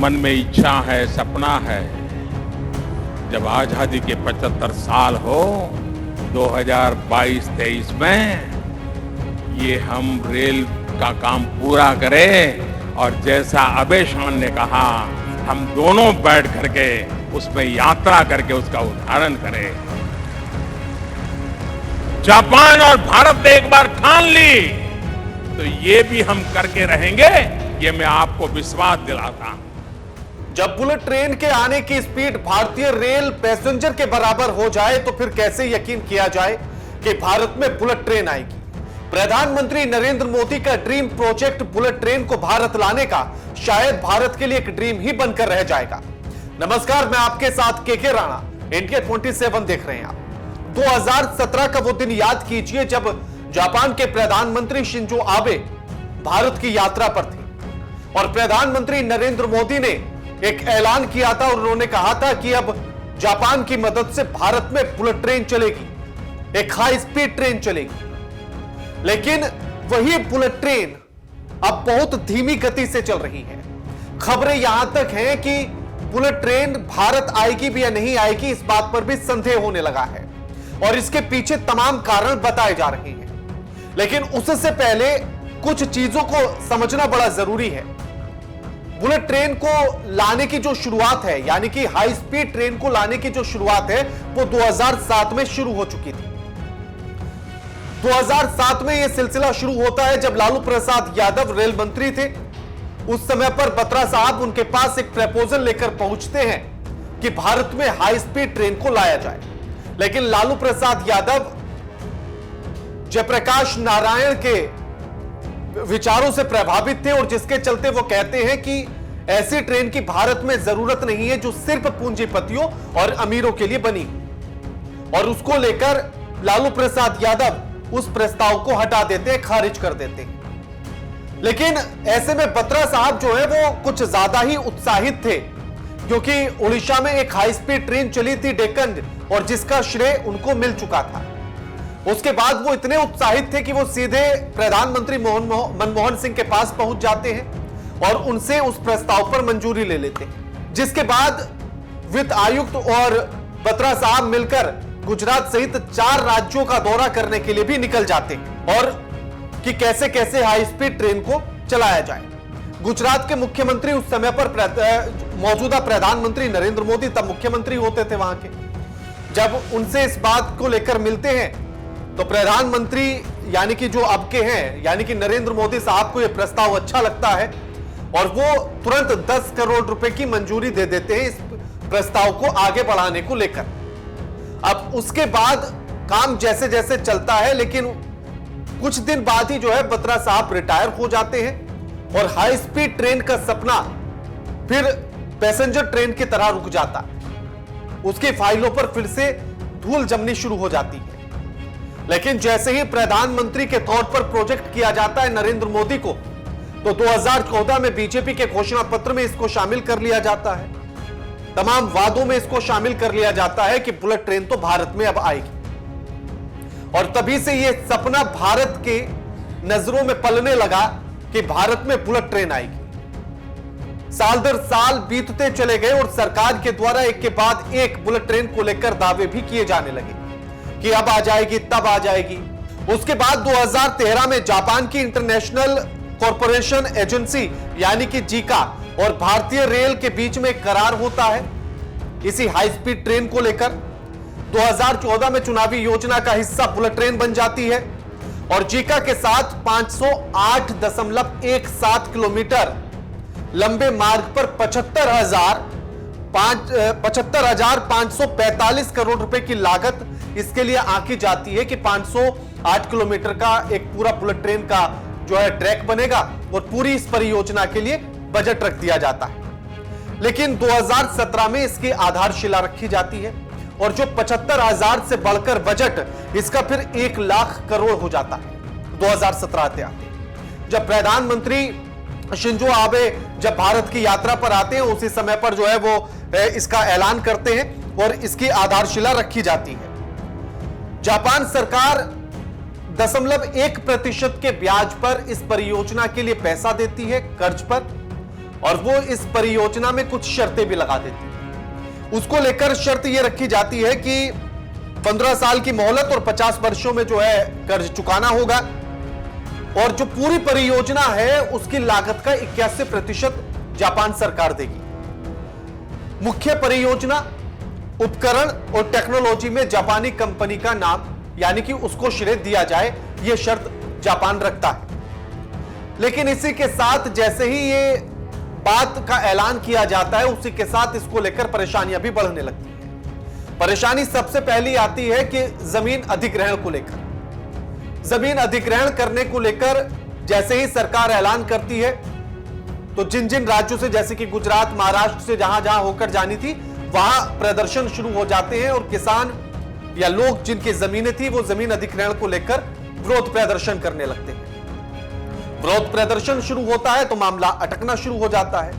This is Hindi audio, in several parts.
मन में इच्छा है, सपना है, जब आजादी के 75 साल हो 2022-23 में ये हम रेल का काम पूरा करें और जैसा अभय शान ने कहा हम दोनों बैठ करके उसमें यात्रा करके उसका उदाहरण करें। जापान और भारत ने एक बार ठान ली तो ये भी हम करके रहेंगे, ये मैं आपको विश्वास दिलाता हूं। जब बुलेट ट्रेन के आने की स्पीड भारतीय रेल पैसेंजर के बराबर हो जाए तो फिर कैसे यकीन किया जाए कि भारत में बुलेट ट्रेन आएगी। प्रधानमंत्री नरेंद्र मोदी का ड्रीम प्रोजेक्ट बुलेट ट्रेन को भारत लाने का शायद भारत के लिए एक ड्रीम ही बनकर रह जाएगा। नमस्कार, मैं आपके साथ केके राणा, इंडिया 27 देख रहे हैं आप। 2017 का वो दिन याद कीजिए जब जापान के प्रधानमंत्री शिंजो आबे भारत की यात्रा पर थे और प्रधानमंत्री नरेंद्र मोदी ने एक ऐलान किया था और उन्होंने कहा था कि अब जापान की मदद से भारत में बुलेट ट्रेन चलेगी, एक हाई स्पीड ट्रेन चलेगी। लेकिन वही बुलेट ट्रेन अब बहुत धीमी गति से चल रही है। खबरें यहां तक हैं कि बुलेट ट्रेन भारत आएगी भी या नहीं आएगी, इस बात पर भी संदेह होने लगा है और इसके पीछे तमाम कारण बताए जा रहे हैं। लेकिन उससे पहले कुछ चीजों को समझना बड़ा जरूरी है। बुलेट ट्रेन को लाने की जो शुरुआत है, यानी कि हाई स्पीड ट्रेन को लाने की जो शुरुआत है, वो 2007 में शुरू हो चुकी थी। 2007 में यह सिलसिला शुरू होता है जब लालू प्रसाद यादव रेल मंत्री थे। उस समय पर बत्रा साहब उनके पास एक प्रपोजल लेकर पहुंचते हैं कि भारत में हाई स्पीड ट्रेन को लाया जाए। लेकिन लालू प्रसाद यादव जयप्रकाश नारायण के विचारों से प्रभावित थे और जिसके चलते वो कहते हैं कि ऐसी ट्रेन की भारत में जरूरत नहीं है जो सिर्फ पूंजीपतियों और अमीरों के लिए बनी, और उसको लेकर लालू प्रसाद यादव उस प्रस्ताव को हटा देते हैं, खारिज कर देते हैं। लेकिन ऐसे में बत्रा साहब जो है वो कुछ ज्यादा ही उत्साहित थे क्योंकि उड़ीसा में एक हाई स्पीड ट्रेन चली थी डेक्कन, और जिसका श्रेय उनको मिल चुका था। उसके बाद वो इतने उत्साहित थे कि वो सीधे प्रधानमंत्री मनमोहन सिंह के पास पहुंच जाते हैं और उनसे उस प्रस्ताव पर मंजूरी ले लेते हैं। जिसके बाद वित्त आयुक्त और बत्रा साहब मिलकर गुजरात सहित 4 राज्यों का दौरा करने के लिए भी निकल जाते हैं और कि कैसे कैसे हाई स्पीड ट्रेन को चलाया जाए। गुजरात के मुख्यमंत्री उस समय पर मौजूदा प्रधानमंत्री नरेंद्र मोदी तब मुख्यमंत्री होते थे वहां के। जब उनसे इस बात को लेकर मिलते हैं तो प्रधानमंत्री यानी कि जो अब के हैं, यानी कि नरेंद्र मोदी साहब को यह प्रस्ताव अच्छा लगता है और वो तुरंत 10 करोड़ रुपए की मंजूरी दे देते हैं इस प्रस्ताव को आगे बढ़ाने को लेकर। अब उसके बाद काम जैसे जैसे चलता है, लेकिन कुछ दिन बाद ही जो है बत्रा साहब रिटायर हो जाते हैं और हाई स्पीड ट्रेन का सपना फिर पैसेंजर ट्रेन की तरह रुक जाता है। उसकी फाइलों पर फिर से धूल जमनी शुरू हो जाती है। लेकिन जैसे ही प्रधानमंत्री के तौर पर प्रोजेक्ट किया जाता है नरेंद्र मोदी को, तो 2014 में बीजेपी के घोषणा पत्र में इसको शामिल कर लिया जाता है। तमाम वादों में इसको शामिल कर लिया जाता है कि बुलेट ट्रेन तो भारत में अब आएगी। और तभी से यह सपना भारत के नजरों में पलने लगा कि भारत में बुलेट ट्रेन आएगी। साल दर साल बीतते चले गए और सरकार के द्वारा एक के बाद एक बुलेट ट्रेन को लेकर दावे भी किए जाने लगे कि अब आ जाएगी, तब आ जाएगी। उसके बाद 2013 में जापान की इंटरनेशनल कॉरपोरेशन एजेंसी यानी कि जीका और भारतीय रेल के बीच में करार होता है इसी हाई स्पीड ट्रेन को लेकर। 2014 में चुनावी योजना का हिस्सा बुलेट ट्रेन बन जाती है और जीका के साथ 508.17 किलोमीटर लंबे मार्ग पर 75,545 करोड़ रुपए की लागत इसके लिए आंकी जाती है कि 508 किलोमीटर का एक पूरा बुलेट ट्रेन का जो है ट्रैक बनेगा और पूरी इस परियोजना के लिए बजट रख दिया जाता है। लेकिन 2017 में इसकी आधारशिला रखी जाती है और जो 75,000 से बढ़कर बजट इसका फिर 1 लाख करोड़ हो जाता है 2017 आते आते। जब प्रधानमंत्री शिंजो आबे जब भारत की यात्रा पर आते हैं उसी समय पर जो है वो इसका ऐलान करते हैं और इसकी आधारशिला रखी जाती है। जापान सरकार 0.1% के ब्याज पर इस परियोजना के लिए पैसा देती है कर्ज पर, और वो इस परियोजना में कुछ शर्तें भी लगा देती है। उसको लेकर शर्त यह रखी जाती है कि 15 साल की मोहलत और 50 वर्षों में जो है कर्ज चुकाना होगा, और जो पूरी परियोजना है उसकी लागत का 81% जापान सरकार देगी। मुख्य परियोजना, उपकरण और टेक्नोलॉजी में जापानी कंपनी का नाम यानी कि उसको श्रेय दिया जाए, यह शर्त जापान रखता है। लेकिन इसी के साथ जैसे ही ये बात का ऐलान किया जाता है, उसी के साथ इसको लेकर परेशानियां भी बढ़ने लगती हैं। परेशानी सबसे पहली आती है कि जमीन अधिग्रहण को लेकर। जमीन अधिग्रहण करने को लेकर जैसे ही सरकार ऐलान करती है, तो जिन जिन राज्यों से, जैसे कि गुजरात, महाराष्ट्र से जहां जहां होकर जानी थी, वहां प्रदर्शन शुरू हो जाते हैं और किसान या लोग जिनकी जमीनें थी वो जमीन अधिग्रहण को लेकर विरोध प्रदर्शन करने लगते हैं। विरोध प्रदर्शन शुरू होता है तो मामला अटकना शुरू हो जाता है।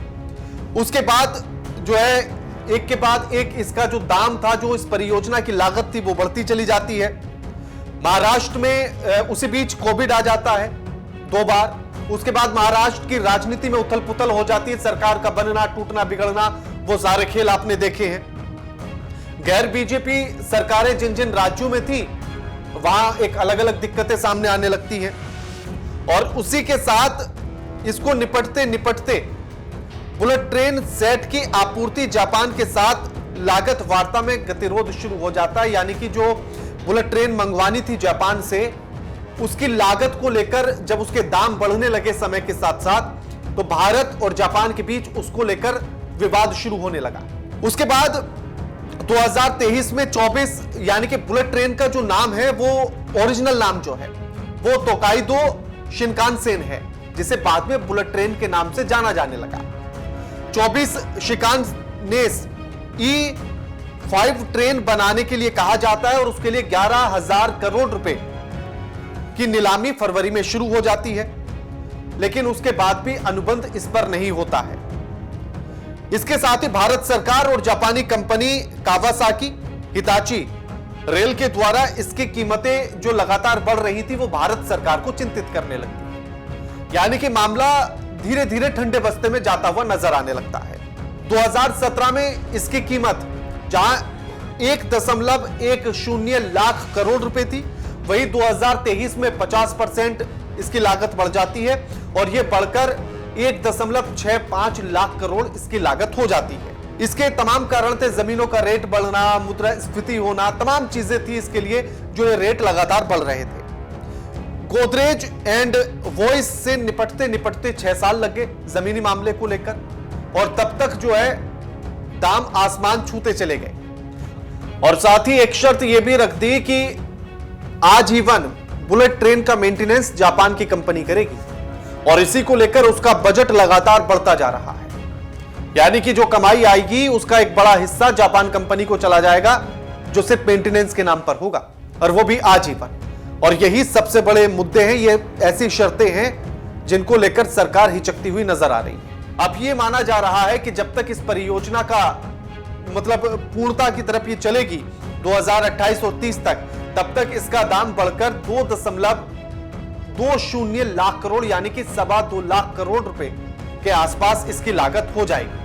उसके बाद जो है एक के बाद एक इसका जो दाम था, जो इस परियोजना की लागत थी, वो बढ़ती चली जाती है। महाराष्ट्र में उसी बीच कोविड आ जाता है 2 बार। उसके बाद महाराष्ट्र की राजनीति में उथल पुथल हो जाती है, सरकार का बनना, टूटना, बिगड़ना, वो सारे खेल आपने देखे हैं। गैर बीजेपी सरकारें जिन जिन राज्यों में थी, वहां एक अलग अलग दिक्कतें सामने आने लगती हैं। और उसी के साथ इसको निपटते निपटते बुलेट ट्रेन सेट की आपूर्ति जापान के साथ लागत वार्ता में गतिरोध शुरू हो जाता है। यानी कि जो बुलेट ट्रेन मंगवानी थी जापान से, उसकी लागत को लेकर जब उसके दाम बढ़ने लगे समय के साथ साथ, तो भारत और जापान के बीच उसको लेकर विवाद शुरू होने लगा। उसके बाद 2023 में 24 यानी कि बुलेट ट्रेन का जो नाम है, वो ओरिजिनल नाम जो है वो तोकाइदो शिनकानसेन है, जिसे बाद में बुलेट ट्रेन के नाम से जाना जाने लगा। 24 शिकानसेन E5 ट्रेन बनाने के लिए कहा जाता है और उसके लिए 11,000 करोड़ रुपए की नीलामी फरवरी में शुरू हो जाती है। लेकिन उसके बाद भी अनुबंध इस पर नहीं होता है। इसके साथ ही भारत सरकार और जापानी कंपनी कावासाकी हिताची रेल के द्वारा इसकी कीमतें जो लगातार बढ़ रही थी, वो भारत सरकार को चिंतित करने लगती। यानी कि मामला धीरे धीरे ठंडे बस्ते में जाता हुआ नजर आने लगता है। 2017 में इसकी कीमत जहां 1.10 लाख करोड़ रुपए थी, वही 2023 में 50% इसकी लागत बढ़ जाती है और यह बढ़कर 1.65 लाख करोड़ इसकी लागत हो जाती है। इसके तमाम कारण थे, जमीनों का रेट बढ़ना, मुद्रास्फीति होना, तमाम चीजें थी इसके लिए जो ये रेट लगातार बढ़ रहे थे। गोदरेज एंड वॉइस से निपटते निपटते 6 साल लगे जमीनी मामले को लेकर, और तब तक जो है दाम आसमान छूते चले गए। और साथ ही एक शर्त यह भी रख दी कि आजीवन बुलेट ट्रेन का मेंटेनेंस जापान की कंपनी करेगी, और इसी को लेकर उसका बजट लगातार बढ़ता जा रहा है। यानी कि जो कमाई आएगी उसका एक बड़ा हिस्सा जापान कंपनी को चला जाएगा, जो सिर्फ मेंटेनेंस के नाम पर होगा, और वो भी आजीवन। और यही सबसे बड़े मुद्दे हैं, ये ऐसी शर्तें हैं जिनको लेकर सरकार हिचकती हुई नजर आ रही है। अब ये माना जा रहा है कि जब तक इस परियोजना का मतलब पूर्णता की तरफ ये चलेगी 2028 और 30 तक, तब तक इसका दाम बढ़कर 2.20 लाख करोड़ यानी कि 2.25 लाख करोड़ रुपए के आसपास इसकी लागत हो जाएगी।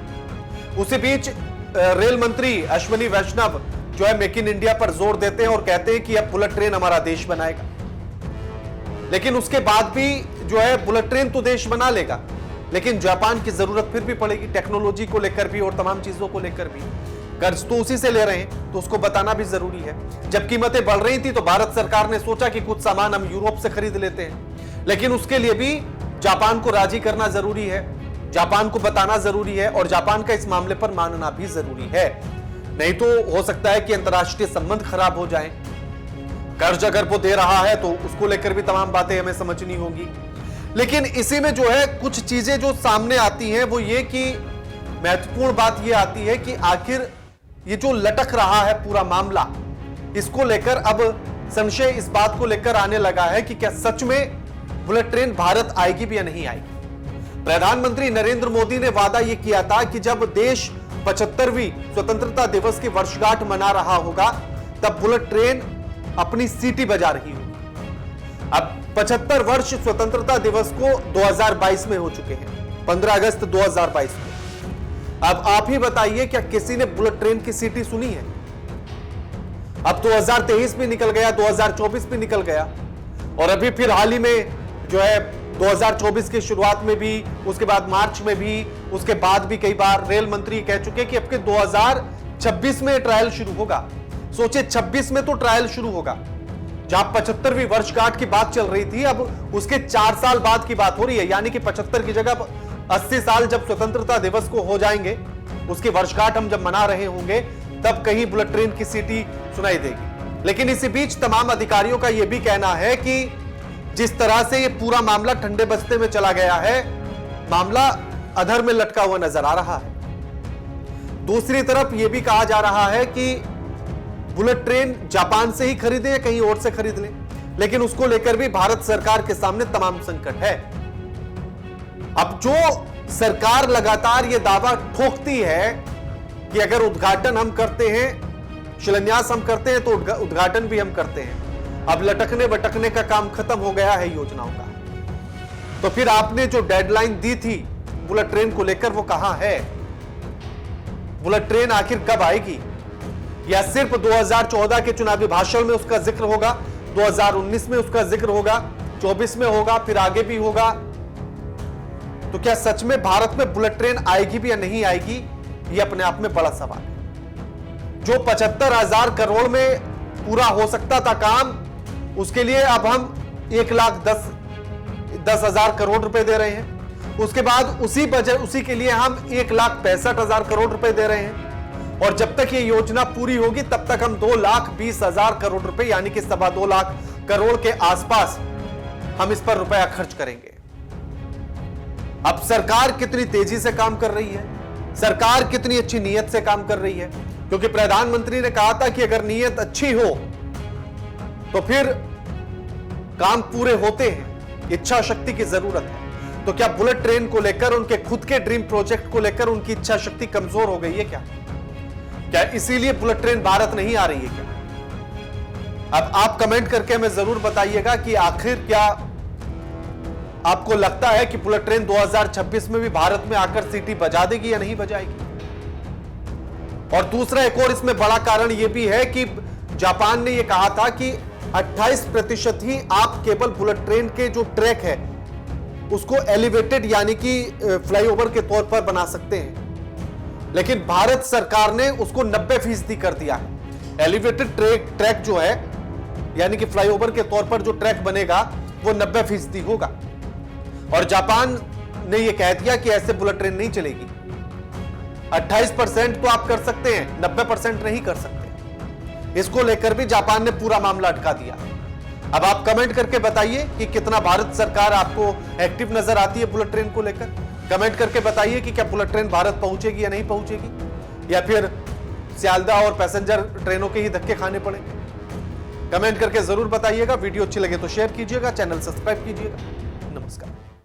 उसी बीच रेल मंत्री अश्विनी वैष्णव जो है मेक इन इंडिया पर जोर देते हैं और कहते हैं कि अब बुलेट ट्रेन हमारा देश बनाएगा। लेकिन उसके बाद भी जो है बुलेट ट्रेन तो देश बना लेगा, लेकिन जापान की जरूरत फिर भी पड़ेगी, टेक्नोलॉजी को लेकर भी और तमाम चीजों को लेकर भी। कर्ज तो उसी से ले रहे हैं, तो उसको बताना भी जरूरी है। जब कीमतें बढ़ रही थी तो भारत सरकार ने सोचा कि कुछ सामान हम यूरोप से खरीद लेते हैं, लेकिन उसके लिए भी जापान को राजी करना जरूरी है, जापान को बताना जरूरी है, और जापान का इस मामले पर मानना भी जरूरी है। नहीं तो हो सकता है कि अंतर्राष्ट्रीय संबंध खराब हो जाएं। कर्ज अगर वो दे रहा है तो उसको लेकर भी तमाम बातें हमें समझनी होगी। लेकिन इसी में जो है कुछ चीजें जो सामने आती हैं, वो ये कि महत्वपूर्ण बात ये आती है कि आखिर ये जो लटक रहा है पूरा मामला, इसको लेकर अब संशय इस बात को लेकर आने लगा है कि क्या सच में बुलेट ट्रेन भारत आएगी भी या नहीं आएगी। प्रधानमंत्री नरेंद्र मोदी ने वादा यह किया था कि जब देश 75वीं स्वतंत्रता दिवस की वर्षगांठ मना रहा होगा, तब बुलेट ट्रेन अपनी सीटी बजा रही होगी। अब 75 वर्ष स्वतंत्रता दिवस को 2022 में हो चुके हैं। 15 अगस्त 2022 को। अब आप ही बताइए, क्या किसी ने बुलेट ट्रेन की सीटी सुनी है? अब 2023 भी निकल गया, 2024 भी निकल गया, और अभी फिर हाल ही में जो है 2024 की शुरुआत में भी, उसके बाद मार्च में भी, उसके बाद भी कई बार रेल मंत्री कह चुके कि अब के 2026 में ट्रायल शुरू होगा। सोचे 26 में तो ट्रायल शुरू होगा, जहां 75वीं वर्षगांठ की बात चल रही थी, अब उसके 4 साल बाद की बात हो रही है। यानी कि 75 की जगह 80 साल जब स्वतंत्रता दिवस को हो जाएंगे, उसकी वर्षगांठ हम जब मना रहे होंगे, तब कहीं बुलेट ट्रेन की सीटी सुनाई देगी। लेकिन इसी बीच तमाम अधिकारियों का यह भी कहना है कि जिस तरह से यह पूरा मामला ठंडे बस्ते में चला गया है, मामला अधर में लटका हुआ नजर आ रहा है। दूसरी तरफ यह भी कहा जा रहा है कि बुलेट ट्रेन जापान से ही खरीदें या कहीं और से खरीद लें, लेकिन उसको लेकर भी भारत सरकार के सामने तमाम संकट है। अब जो सरकार लगातार यह दावा ठोकती है कि अगर उद्घाटन हम करते हैं, शिलान्यास हम करते हैं, तो उद्घाटन भी हम करते हैं। अब लटकने बटकने का काम खत्म हो गया है योजनाओं का। तो फिर आपने जो डेडलाइन दी थी बुलेट ट्रेन को लेकर, वो कहां है? बुलेट ट्रेन आखिर कब आएगी? या सिर्फ 2014 के चुनावी भाषण में उसका जिक्र होगा, 2019 में उसका जिक्र होगा, 24 में होगा, फिर आगे भी होगा? तो क्या सच में भारत में बुलेट ट्रेन आएगी भी या नहीं आएगी? यह अपने आप में बड़ा सवाल है। जो 75,000 करोड़ में पूरा हो सकता था काम, उसके लिए अब हम 1,10,000 करोड़ रुपए दे रहे हैं। उसके बाद उसी बजट, उसी के लिए हम 1,65,000 करोड़ रुपए दे रहे हैं। और जब तक ये योजना पूरी होगी, तब तक हम 2,20,000 करोड़ रुपए, यानी कि 2.25 लाख करोड़ के आसपास हम इस पर रुपया खर्च करेंगे। अब सरकार कितनी तेजी से काम कर रही है, सरकार कितनी अच्छी नीयत से काम कर रही है, क्योंकि प्रधानमंत्री ने कहा था कि अगर नीयत अच्छी हो तो फिर काम पूरे होते हैं, इच्छा शक्ति की जरूरत है। तो क्या बुलेट ट्रेन को लेकर, उनके खुद के ड्रीम प्रोजेक्ट को लेकर उनकी इच्छा शक्ति कमजोर हो गई है क्या? क्या इसीलिए बुलेट ट्रेन भारत नहीं आ रही है क्या? अब आप कमेंट करके हमें जरूर बताइएगा कि आखिर क्या आपको लगता है कि बुलेट ट्रेन 2026 में भी भारत में आकर सीटी बजा देगी या नहीं बजाएगी? और दूसरा एक और इसमें बड़ा कारण यह भी है कि जापान ने यह कहा था कि 28% ही आप केवल बुलेट ट्रेन के जो ट्रैक है उसको एलिवेटेड, यानी कि फ्लाईओवर के तौर पर बना सकते हैं, लेकिन भारत सरकार ने उसको 90% कर दिया है। एलिवेटेड ट्रैक जो है, यानी कि फ्लाईओवर के तौर पर जो ट्रैक बनेगा वो 90% होगा। और जापान ने यह कह दिया कि ऐसे बुलेट ट्रेन नहीं चलेगी। 28% तो आप कर सकते हैं, 90% नहीं कर सकते। इसको लेकर भी जापान ने पूरा मामला अटका दिया। अब आप कमेंट करके बताइए कि कितना भारत सरकार आपको एक्टिव नजर आती है बुलेट ट्रेन को लेकर। कमेंट करके बताइए कि क्या बुलेट ट्रेन भारत पहुंचेगी या नहीं पहुंचेगी, या फिर सियालदा और पैसेंजर ट्रेनों के ही धक्के खाने पड़ेंगे। कमेंट करके जरूर बताइएगा। वीडियो अच्छी लगे तो शेयर कीजिएगा, चैनल सब्सक्राइब कीजिएगा। नमस्कार।